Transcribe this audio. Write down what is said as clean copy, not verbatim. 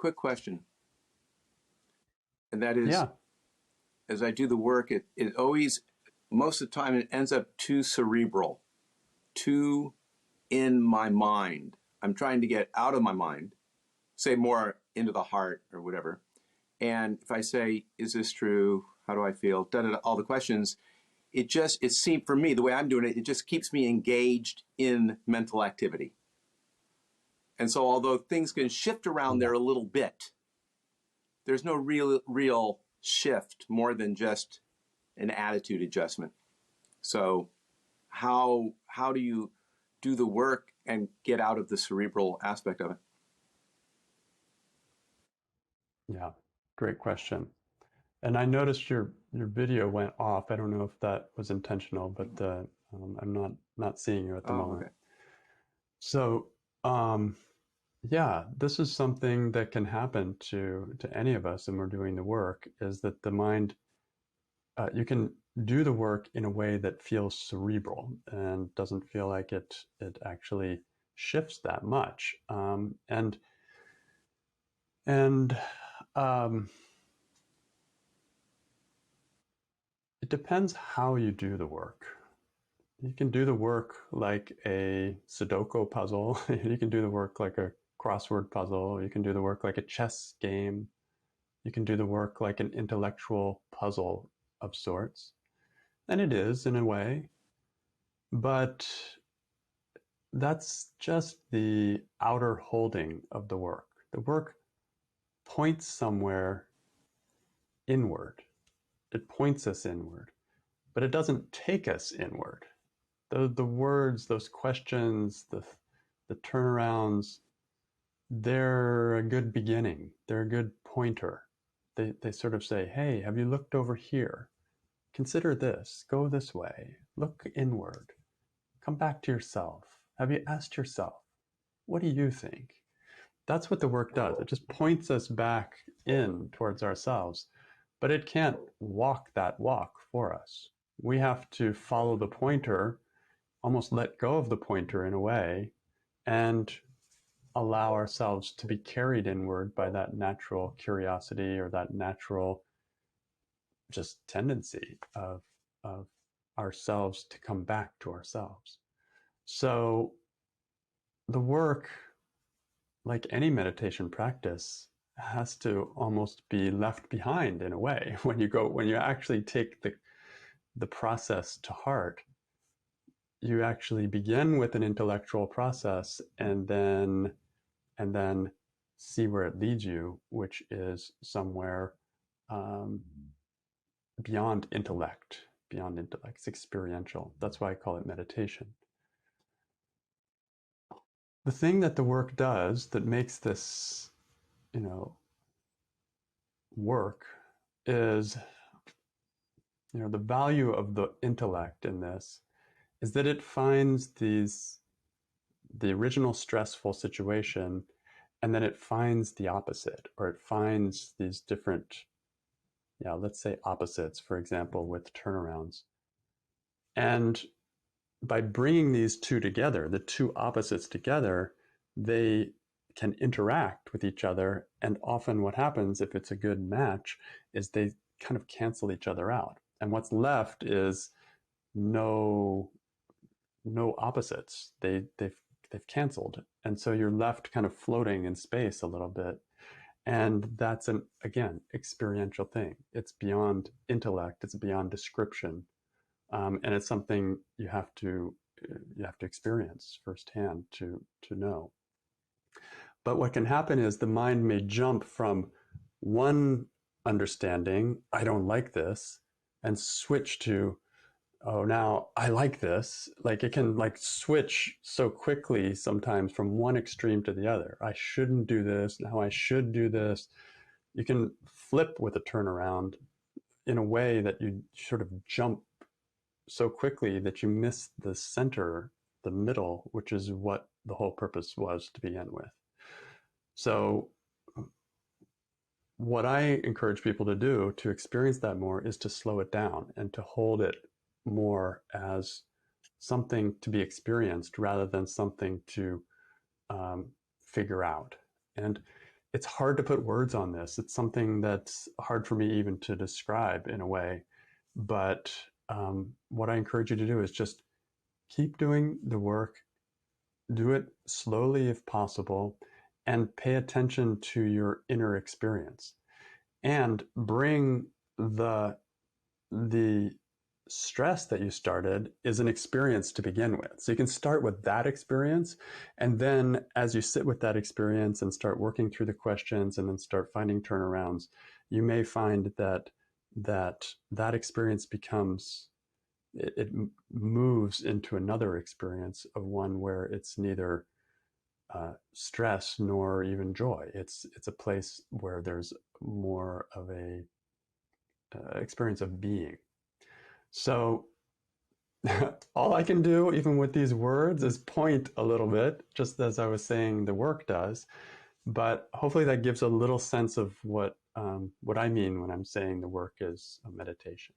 quick question, and that is, Yeah. as I do the work, it always, most of the time, it ends up too cerebral, too in my mind. I'm trying to get out of my mind, say more into the heart or whatever. And if I say, is this true? How do I feel? All the questions, it seems, for me, the way I'm doing it, it just keeps me engaged in mental activity. And so although things can shift around there a little bit, there's no real shift more than just an attitude adjustment. So how do you do the work and get out of the cerebral aspect of it? Yeah. Great question. And I noticed your video went off. I don't know if that was intentional, but I'm not seeing you at the moment. Okay. So yeah, this is something that can happen to any of us, and we're doing the work. Is that the mind? You can do the work in a way that feels cerebral and doesn't feel like it actually shifts that much, and it depends how you do the work. You can do the work like a Sudoku puzzle. You can do the work like a crossword puzzle. You can do the work like a chess game. You can do the work like an intellectual puzzle of sorts. And it is in a way, but that's just the outer holding of the work. The work points somewhere inward. It points us inward, but it doesn't take us inward. The words, those questions, the turnarounds, they're a good beginning. They're a good pointer. They sort of say, hey, have you looked over here? Consider this. Go this way. Look inward. Come back to yourself. Have you asked yourself, what do you think? That's what the work does. It just points us back in towards ourselves, but it can't walk that walk for us. We have to follow the pointer, almost let go of the pointer in a way, and allow ourselves to be carried inward by that natural curiosity or that natural just tendency of ourselves to come back to ourselves. So the work, like any meditation practice, has to almost be left behind in a way. When you actually take the process to heart, you actually begin with an intellectual process and then see where it leads you, which is somewhere beyond intellect. It's experiential. That's why I call it meditation. The thing that the work does that makes this, work is, the value of the intellect in this is that it finds the original stressful situation, and then it finds the opposite, or it finds these different, let's say opposites, for example, with turnarounds. And by bringing these two together, the two opposites together, they can interact with each other. And often what happens, if it's a good match, is they kind of cancel each other out. And what's left is no opposites. They've canceled. And so you're left kind of floating in space a little bit. And that's again, experiential thing. It's beyond intellect. It's beyond description. And it's something you have to experience firsthand to know. But what can happen is the mind may jump from one understanding, I don't like this, and switch to, oh, now I like this. Like it can switch so quickly sometimes from one extreme to the other. I shouldn't do this. Now I should do this. You can flip with a turnaround in a way that you sort of jump so quickly that you miss the center, the middle, which is what the whole purpose was to begin with. So what I encourage people to do to experience that more is to slow it down and to hold it more as something to be experienced rather than something to figure out. And it's hard to put words on this. It's something that's hard for me even to describe in a way. But what I encourage you to do is just keep doing the work, do it slowly if possible, and pay attention to your inner experience. And bring the stress that you started is an experience to begin with. So you can start with that experience. And then as you sit with that experience and start working through the questions and then start finding turnarounds, you may find that that experience becomes, it moves into another experience of one where it's neither stress nor even joy. It's a place where there's more of a experience of being. So all I can do, even with these words, is point a little bit, just as I was saying the work does. But hopefully that gives a little sense of what I mean when I'm saying the work is a meditation.